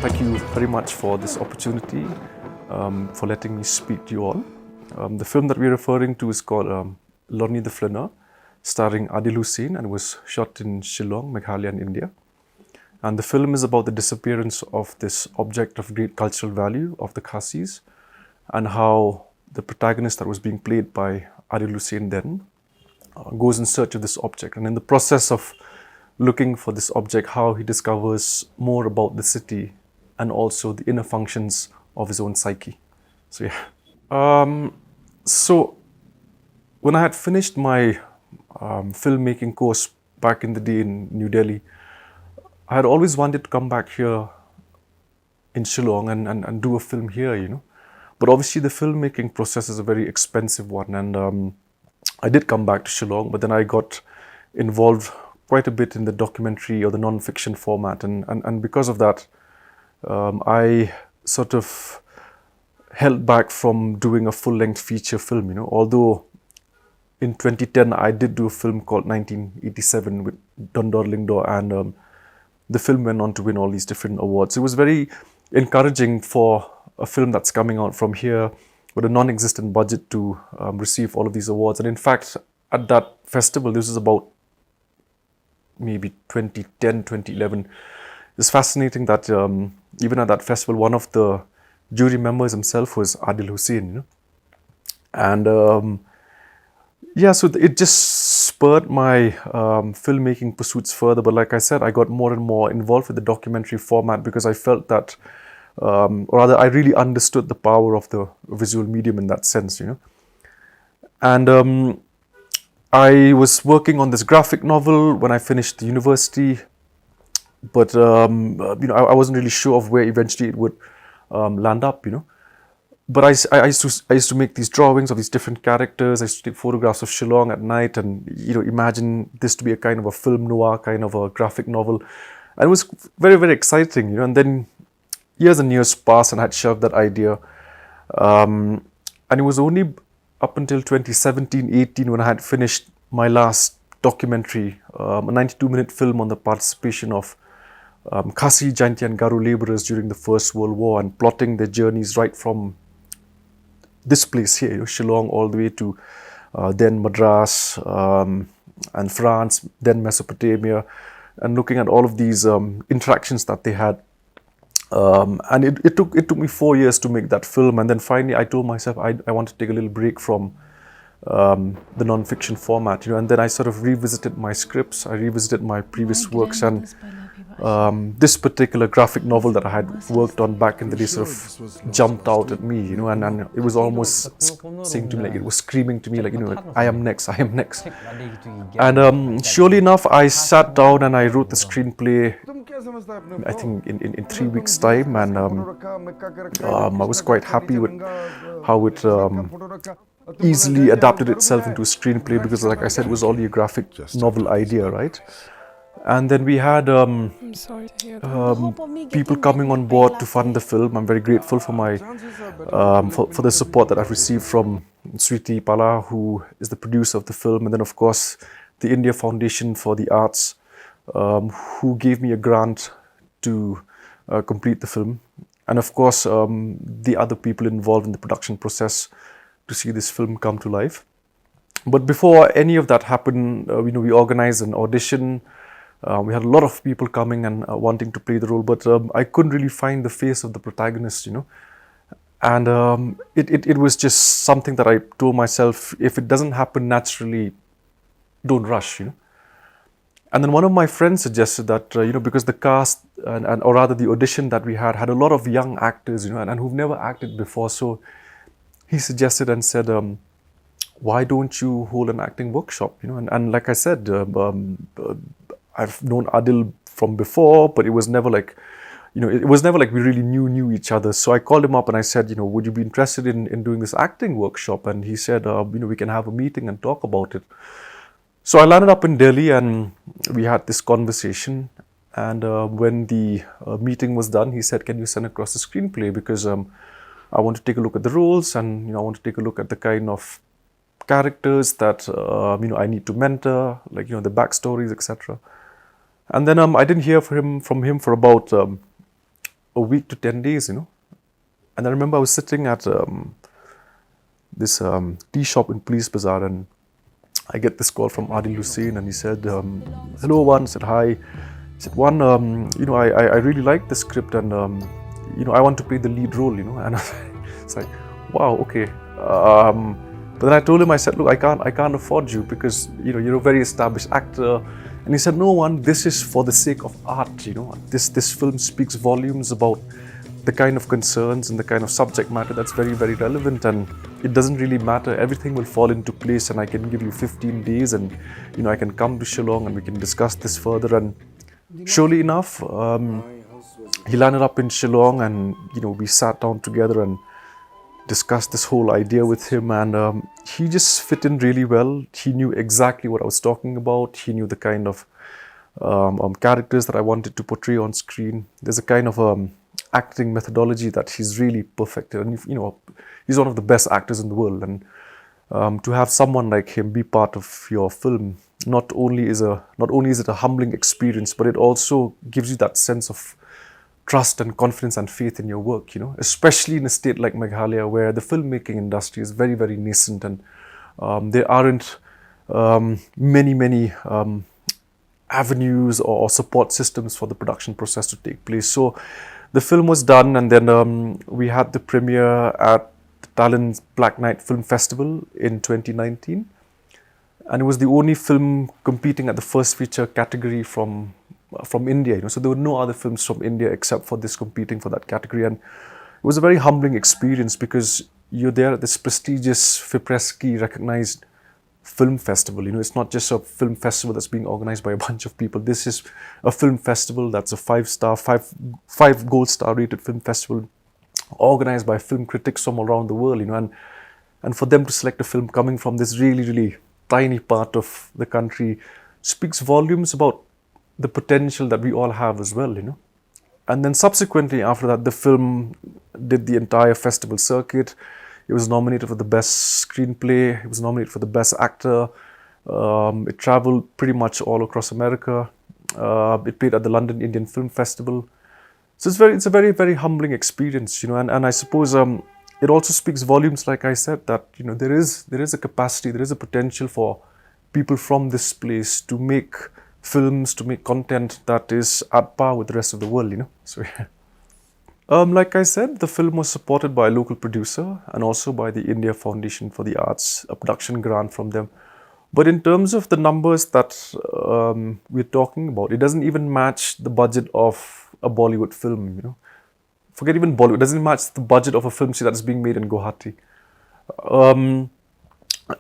Thank you very much for this opportunity, for letting me speak to you all. The film that we're referring to is called Lorni the Flaneur, starring Adil Hussain, and was shot in Shillong, Meghalaya in India. And the film is about the disappearance of this object of great cultural value of the Khasis, and how the protagonist that was being played by Adil Hussain then goes in search of this object. And in the process of looking for this object, how he discovers more about the city and also the inner functions of his own psyche. So yeah. So when I had finished my filmmaking course back in the day in New Delhi, I had always wanted to come back here in Shillong and do a film here, you know. But obviously the filmmaking process is a very expensive one, and I did come back to Shillong, but then I got involved quite a bit in the documentary or the non-fiction format, and because of that, I sort of held back from doing a full-length feature film, you know. Although in 2010 I did do a film called 1987 with Diengdoh, and the film went on to win all these different awards. It was very encouraging for a film that's coming out from here with a non-existent budget to receive all of these awards. And in fact, at that festival, this is about maybe 2010, 2011, it's fascinating that even at that festival, one of the jury members himself was Adil Hussain, you know? And yeah, so it just spurred my filmmaking pursuits further. But like I said, I got more and more involved with the documentary format because I felt that, or rather, I really understood the power of the visual medium in that sense, you know. And I was working on this graphic novel when I finished the university, but you know, I wasn't really sure of where eventually it would land up, you know. But I used to make these drawings of these different characters. I used to take photographs of Shillong at night, and you know, imagine this to be a kind of a film noir, kind of a graphic novel, and it was very, very exciting, you know. And then years and years passed, and I had shelved that idea, and it was only up until 2017-18 when I had finished my last documentary, a 92-minute film on the participation of Khasi, Jaintia and Garo labourers during the First World War, and plotting their journeys right from this place here, you know, Shillong, all the way to then Madras and France, then Mesopotamia, and looking at all of these interactions that they had. And it took me 4 years to make that film, and then finally I told myself I want to take a little break from the non-fiction format, you know. And then I sort of revisited my scripts, I revisited my previous works, and this particular graphic novel that I had worked on back in the day sort of jumped out at me, you know, and it was almost saying to me, like, it was screaming to me, like, you know, like, I am next, I am next. And surely enough, I sat down and I wrote the screenplay, I think in 3 weeks' time, and I was quite happy with how it easily adapted itself into a screenplay, because like I said, it was only a graphic novel idea, right? And then we had people coming on board to fund the film. I'm very grateful for my for the support that I've received from Sweetie Pala, who is the producer of the film, and then of course the India Foundation for the Arts, who gave me a grant to complete the film, and of course the other people involved in the production process to see this film come to life. But before any of that happened, you know, we organized an audition. We had a lot of people coming and wanting to play the role, but I couldn't really find the face of the protagonist, you know. And it was just something that I told myself, if it doesn't happen naturally, don't rush, you know. And then one of my friends suggested that, you know, because the cast, or rather the audition that we had a lot of young actors, you know, and who've never acted before. So he suggested and said, why don't you hold an acting workshop, you know. And like I said, I've known Adil from before, but it was never like, you know, it was never like we really knew each other. So I called him up and I said, you know, would you be interested in doing this acting workshop? And he said, you know, we can have a meeting and talk about it. So I landed up in Delhi and we had this conversation. And when the meeting was done, he said, can you send across the screenplay? Because I want to take a look at the roles, and, you know, I want to take a look at the kind of characters that, you know, I need to mentor, like, you know, the backstories, etc. And then I didn't hear from him for about a week to 10 days, And I remember I was sitting at this tea shop in Police Bazaar, and I get this call from Adil Hussain, and he said, hello, Wan. I said, hi. He said, Wan, I really like the script, and, I want to play the lead role, And it's like, wow, okay. But then I told him, I said, look, I can't afford you because, you're a very established actor. And he said, no, Wan, this is for the sake of art, This film speaks volumes about the kind of concerns and the kind of subject matter that's very, very relevant, and it doesn't really matter. Everything will fall into place, and I can give you 15 days, and I can come to Shillong and we can discuss this further. And surely enough, he landed up in Shillong, and we sat down together and discussed this whole idea with him, and he just fit in really well. He knew exactly what I was talking about. He knew the kind of characters that I wanted to portray on screen. There's a kind of acting methodology that he's really perfected, and he's one of the best actors in the world. And to have someone like him be part of your film, not only is it a humbling experience, but it also gives you that sense of trust and confidence and faith in your work, especially in a state like Meghalaya, where the filmmaking industry is very, very nascent, and there aren't many avenues or support systems for the production process to take place. So the film was done, and then we had the premiere at the Talent Black Night Film Festival in 2019, and it was the only film competing at the first feature category from India. So there were no other films from India except for this competing for that category, and it was a very humbling experience because you're there at this prestigious FIPRESCI recognized film festival. It's not just a film festival that's being organized by a bunch of people. This is a film festival that's a 5-star, five gold star rated film festival organized by film critics from around the world, and for them to select a film coming from this really, really tiny part of the country speaks volumes about the potential that we all have as well, And then subsequently after that, the film did the entire festival circuit. It was nominated for the best screenplay. It was nominated for the best actor. It traveled pretty much all across America. It played at the London Indian Film Festival. So it's a very, very humbling experience, and I suppose it also speaks volumes, like I said, that there is a capacity, there is a potential for people from this place to make films, to make content that is at par with the rest of the world, So yeah. Like I said, the film was supported by a local producer and also by the India Foundation for the Arts, a production grant from them. But in terms of the numbers that we're talking about, it doesn't even match the budget of a Bollywood film, Forget even Bollywood, it doesn't match the budget of a film that is being made in Guwahati.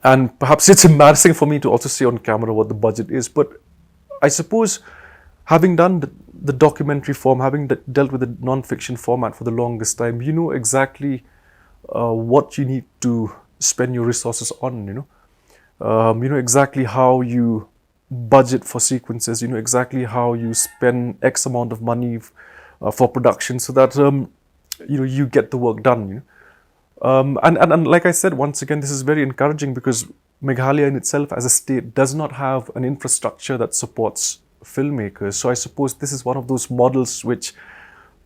And perhaps it's embarrassing for me to also say on camera what the budget is, but I suppose having done the documentary form, having dealt with the non-fiction format for the longest time, you know exactly what you need to spend your resources on, you know exactly how you budget for sequences, you know exactly how you spend X amount of money for production so that you get the work done. And like I said, once again, this is very encouraging because Meghalaya in itself as a state does not have an infrastructure that supports filmmakers. So I suppose this is one of those models which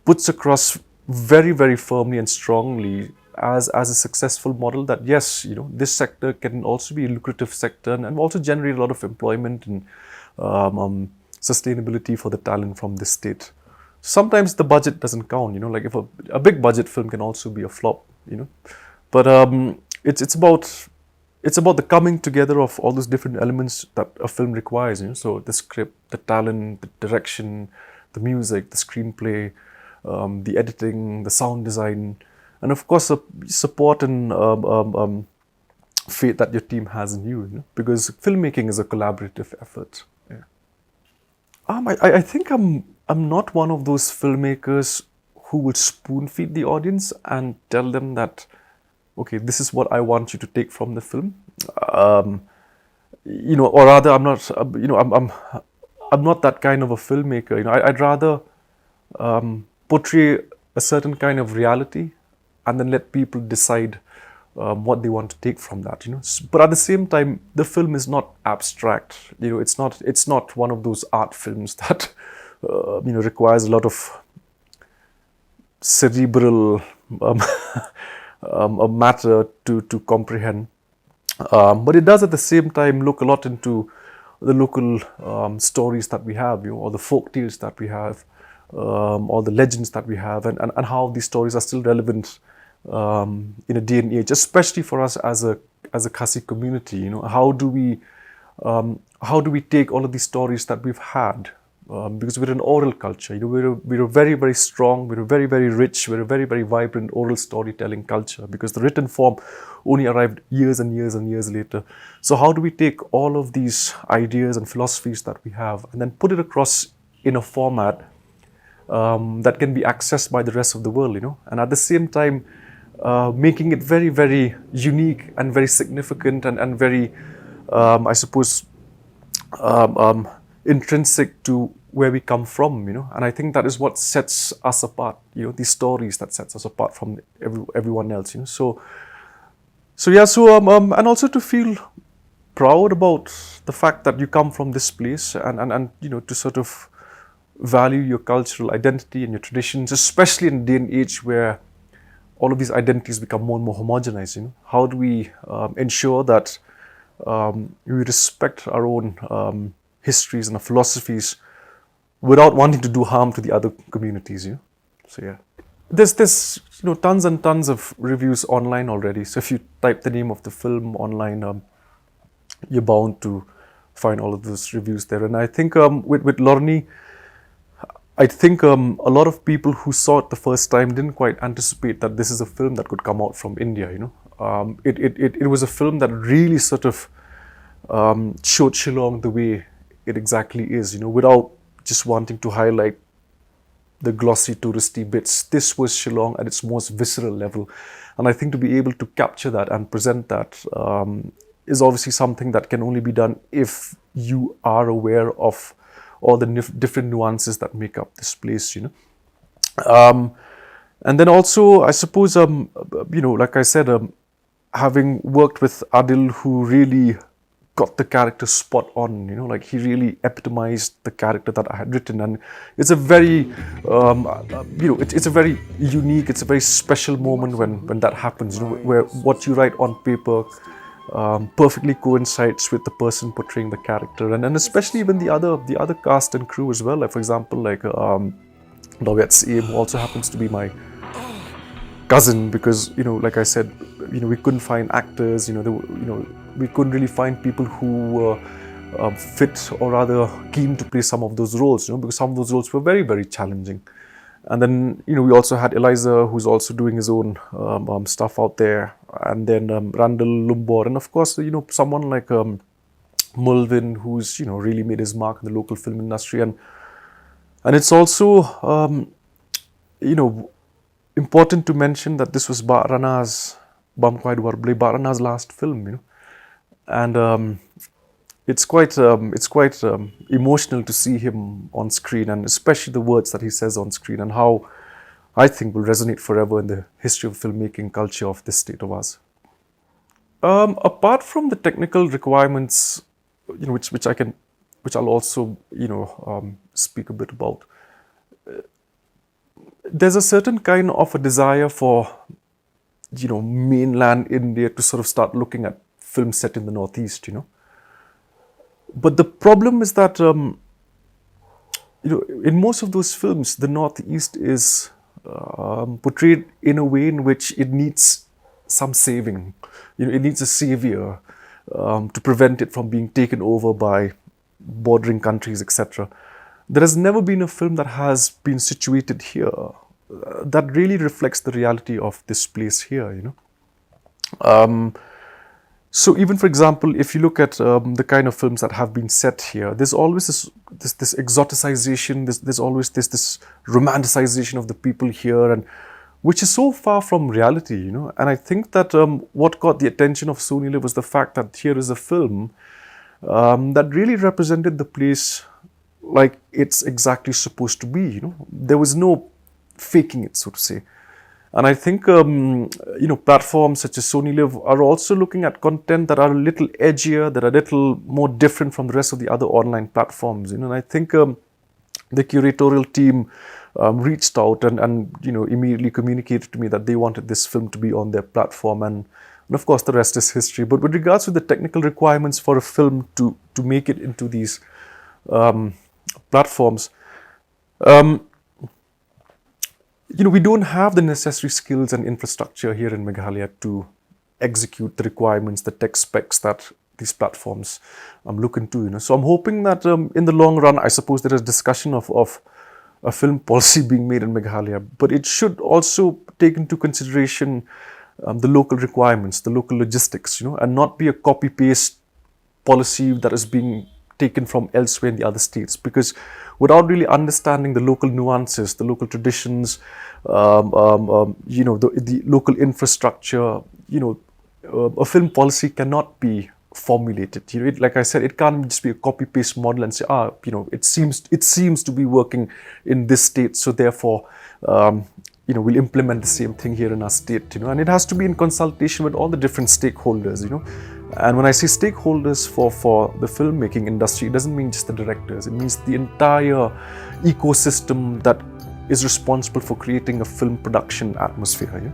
puts across very, very firmly and strongly as a successful model that yes, this sector can also be a lucrative sector and also generate a lot of employment and sustainability for the talent from this state. Sometimes the budget doesn't count, like if a big budget film can also be a flop, but it's about the coming together of all those different elements that a film requires, so the script, the talent, the direction, the music, the screenplay, the editing, the sound design, and of course the support and faith that your team has in you, because filmmaking is a collaborative effort. Yeah. I think I'm not one of those filmmakers who will spoon feed the audience and tell them that, okay, this is what I want you to take from the film, or rather, I'm not, I'm not that kind of a filmmaker. I'd rather portray a certain kind of reality, and then let people decide what they want to take from that. But at the same time, the film is not abstract. It's not one of those art films that requires a lot of cerebral um, a matter to comprehend. But it does at the same time look a lot into the local stories that we have, or the folk tales that we have, or the legends that we have, and how these stories are still relevant in a day and age, especially for us as a Khasi community. How do we take all of these stories that we've had? Because we're an oral culture, we're a very, very strong, we're a very, very rich, we're a very, very vibrant oral storytelling culture, because the written form only arrived years and years and years later. So how do we take all of these ideas and philosophies that we have and then put it across in a format that can be accessed by the rest of the world, and at the same time making it very, very unique and very significant and very, I suppose, intrinsic to where we come from, and I think that is what sets us apart, these stories that sets us apart from everyone else, and also to feel proud about the fact that you come from this place and to sort of value your cultural identity and your traditions, especially in a day and age where all of these identities become more and more homogenized. How do we ensure that we respect our own histories and our philosophies without wanting to do harm to the other communities? So yeah, there's tons and tons of reviews online already. So if you type the name of the film online, you're bound to find all of those reviews there. And I think with Lorni, I think a lot of people who saw it the first time didn't quite anticipate that this is a film that could come out from India. It was a film that really sort of showed Shillong the way it exactly is, without just wanting to highlight the glossy touristy bits. This was Shillong at its most visceral level, and I think to be able to capture that and present that is obviously something that can only be done if you are aware of all the different nuances that make up this place, and then also, I suppose, like I said, having worked with Adil, who really got the character spot on, like he really epitomized the character that I had written, and it's a very, it's a very unique, it's a very special moment when that happens, where what you write on paper perfectly coincides with the person portraying the character, and especially even the other cast and crew as well. Like for example, like Dawet's Aim, who also happens to be my cousin, because like I said, we couldn't find actors, we couldn't really find people who were fit or rather keen to play some of those roles, because some of those roles were very, very challenging. And then we also had Eliza, who's also doing his own stuff out there, and then Randall Lumbor, and of course someone like Mulvin, who's really made his mark in the local film industry, and it's also important to mention that this was Rana's last film, and it's quite emotional to see him on screen, and especially the words that he says on screen, and how I think will resonate forever in the history of filmmaking culture of this state of ours. Apart from the technical requirements, which I'll also speak a bit about. There's a certain kind of a desire for, mainland India to sort of start looking at films set in the Northeast, But the problem is that, in most of those films, the Northeast is portrayed in a way in which it needs some saving. It needs a savior to prevent it from being taken over by bordering countries, etc. There has never been a film that has been situated here that really reflects the reality of this place here, So even, for example, if you look at the kind of films that have been set here, there's always this exoticization, there's always this romanticization of the people here, and which is so far from reality, And I think that what got the attention of Sony Liv was the fact that here is a film that really represented the place like it's exactly supposed to be, There was no faking it, so to say. And I think, platforms such as Sony Liv are also looking at content that are a little edgier, that are a little more different from the rest of the other online platforms, And I think the curatorial team reached out and immediately communicated to me that they wanted this film to be on their platform, and of course the rest is history. But with regards to the technical requirements for a film to make it into these platforms, we don't have the necessary skills and infrastructure here in Meghalaya to execute the requirements, the tech specs that these platforms look into. So I'm hoping that in the long run, I suppose there is discussion of a film policy being made in Meghalaya, but it should also take into consideration the local requirements, the local logistics, and not be a copy-paste policy that is being taken from elsewhere in the other states. Because without really understanding the local nuances, the local traditions, the local infrastructure, a film policy cannot be formulated. Like I said, it can't just be a copy-paste model and say, it seems to be working in this state, so therefore, we'll implement the same thing here in our state. And it has to be in consultation with all the different stakeholders. And when I say stakeholders for the filmmaking industry, it doesn't mean just the directors. It means the entire ecosystem that is responsible for creating a film production atmosphere.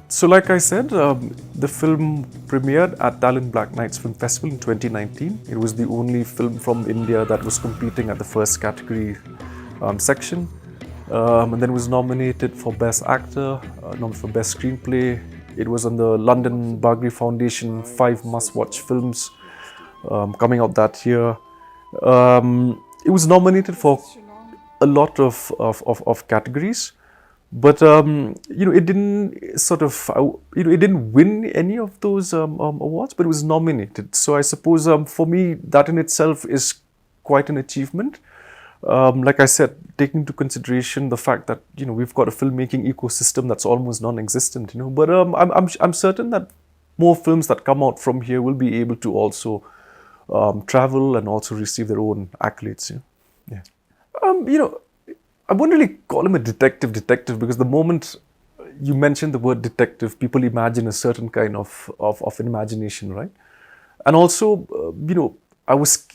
So like I said, the film premiered at Talent Black Nights Film Festival in 2019. It was the only film from India that was competing at the first category section. And then was nominated for Best Actor, nominated for Best Screenplay. It was on the London Bagri Foundation 5 must-watch films coming out that year. It was nominated for a lot of categories, but it didn't it didn't win any of those awards, but it was nominated. So I suppose for me that in itself is quite an achievement. Like I said, taking into consideration the fact that we've got a filmmaking ecosystem that's almost non-existent. But I'm certain that more films that come out from here will be able to also travel and also receive their own accolades. Yeah. I wouldn't really call him a detective because the moment you mention the word detective, people imagine a certain kind of imagination, right? And also, I was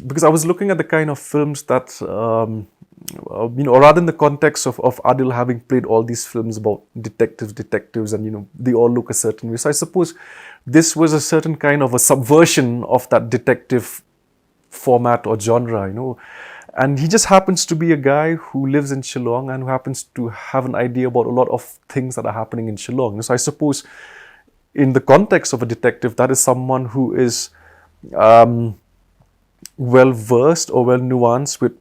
looking at the kind of films that, or rather in the context of Adil having played all these films about detectives, and they all look a certain way. So I suppose this was a certain kind of a subversion of that detective format or genre, And he just happens to be a guy who lives in Shillong and who happens to have an idea about a lot of things that are happening in Shillong. So I suppose in the context of a detective, that is someone who is well-versed or well-nuanced with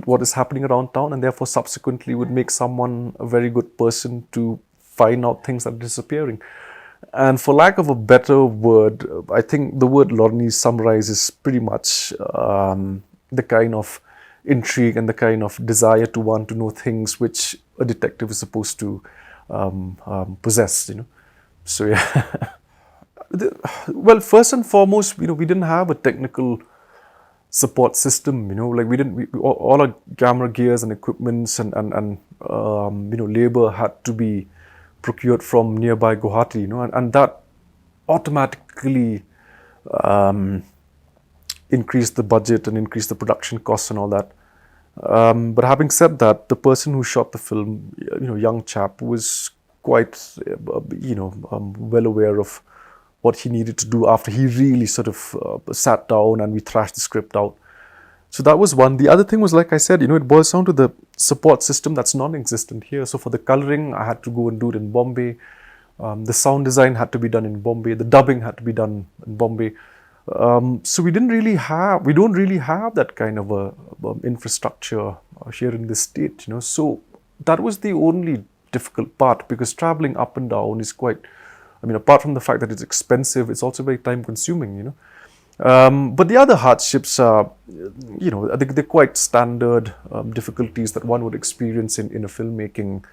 what is happening around town, and therefore subsequently would make someone a very good person to find out things that are disappearing. And for lack of a better word, I think the word Lorni summarizes pretty much the kind of intrigue and the kind of desire to want to know things which a detective is supposed to possess, So yeah. Well, first and foremost, we didn't have a technical support system, all our camera gears and equipments and labor had to be procured from nearby Guwahati, and that automatically increased the budget and increased the production costs and all that. But having said that, the person who shot the film, young chap, was quite, well aware of what he needed to do after he really sort of sat down and we thrashed the script out. So that was one. The other thing was, like I said, it boils down to the support system that's non-existent here. So for the coloring, I had to go and do it in Bombay. The sound design had to be done in Bombay. The dubbing had to be done in Bombay. So we don't really have that kind of a infrastructure here in this state, So that was the only difficult part, because traveling up and down is quite, apart from the fact that it's expensive, it's also very time consuming, But the other hardships are, they're quite standard difficulties that one would experience in a filmmaking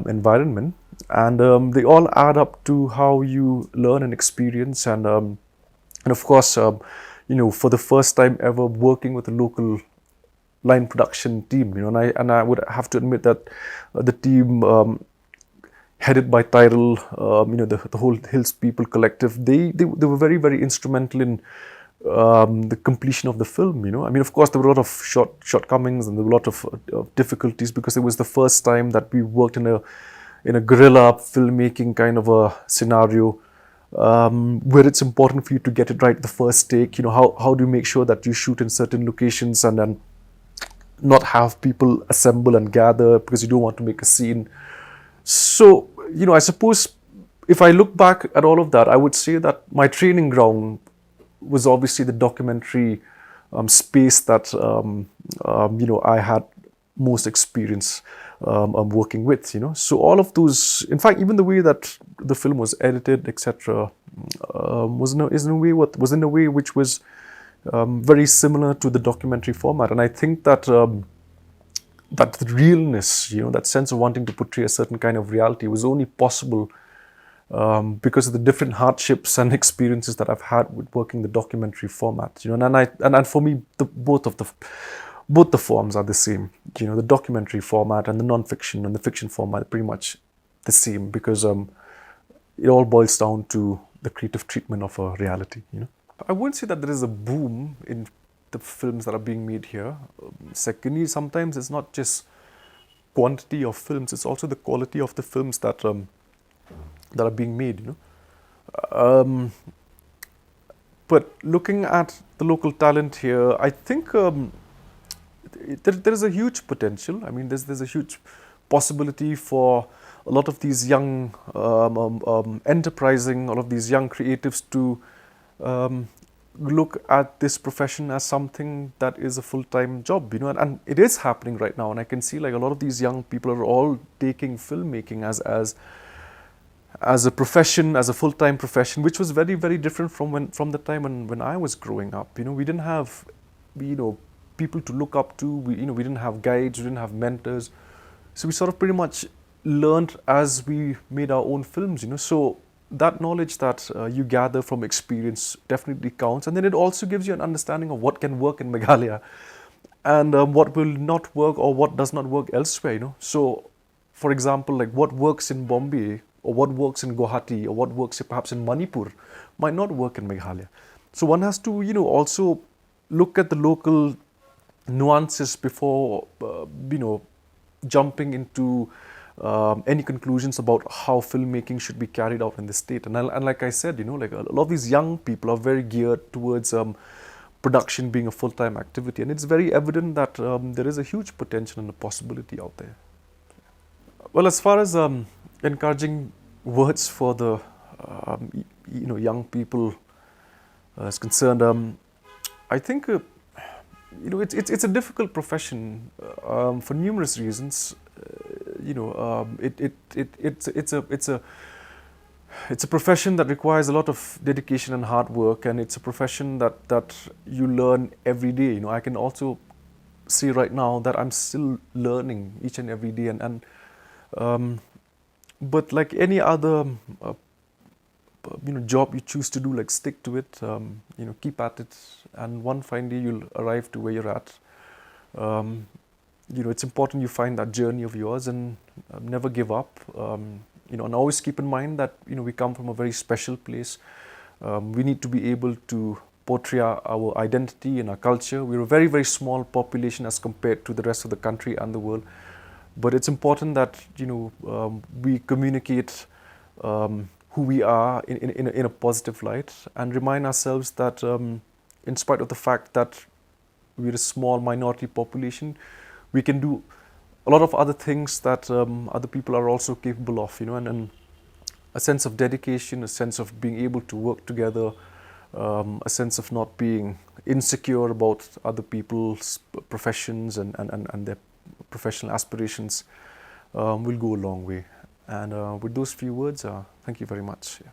environment. And they all add up to how you learn and experience. And of course, for the first time ever working with a local line production team, and I would have to admit that the team headed by Tyrell, the whole Hills People collective, they were very, very instrumental in the completion of the film. I mean, of course, there were a lot of shortcomings and there were a lot of difficulties because it was the first time that we worked in a guerrilla filmmaking kind of a scenario, where it's important for you to get it right the first take. How do you make sure that you shoot in certain locations and then not have people assemble and gather because you don't want to make a scene. So, I suppose if I look back at all of that, I would say that my training ground was obviously the documentary space that I had most experience working with. So all of those, in fact, even the way that the film was edited, etc., was in a way which was very similar to the documentary format. And I think that that the realness, that sense of wanting to portray a certain kind of reality was only possible because of the different hardships and experiences that I've had with working the documentary format. And for me, both the forms are the same. The documentary format and the non-fiction and the fiction format are pretty much the same because it all boils down to the creative treatment of a reality. I wouldn't say that there is a boom in the films that are being made here. Secondly, sometimes it's not just quantity of films; it's also the quality of the films that are being made. But looking at the local talent here, I think there is a huge potential. I mean, there's a huge possibility for a lot of these young, enterprising, all of these young creatives to look at this profession as something that is a full-time job, and it is happening right now. And I can see like a lot of these young people are all taking filmmaking as a profession, as a full-time profession, which was very, very different from the time when I was growing up. We didn't have, people to look up to. We didn't have guides, we didn't have mentors. So we sort of pretty much learned as we made our own films, So that knowledge that you gather from experience definitely counts. And then it also gives you an understanding of what can work in Meghalaya and what will not work or what does not work elsewhere, So, for example, like what works in Bombay or what works in Guwahati or what works perhaps in Manipur might not work in Meghalaya. So one has to, also look at the local nuances before, jumping into any conclusions about how filmmaking should be carried out in the state. And like I said, like a lot of these young people are very geared towards production being a full-time activity. And it's very evident that there is a huge potential and a possibility out there. Well, as far as encouraging words for the young people is concerned, I think it's a difficult profession for numerous reasons. It's a profession that requires a lot of dedication and hard work, and it's a profession that you learn every day. I can also see right now that I'm still learning each and every day, but like any other job you choose to do, like stick to it, keep at it, and one fine day you'll arrive to where you're at. It's important you find that journey of yours and never give up. And always keep in mind that we come from a very special place. We need to be able to portray our identity and our culture. We're a very, very small population as compared to the rest of the country and the world. But it's important that we communicate who we are in a positive light and remind ourselves that in spite of the fact that we're a small minority population, we can do a lot of other things that other people are also capable of, and a sense of dedication, a sense of being able to work together, a sense of not being insecure about other people's professions and their professional aspirations will go a long way. And with those few words, thank you very much. Yeah.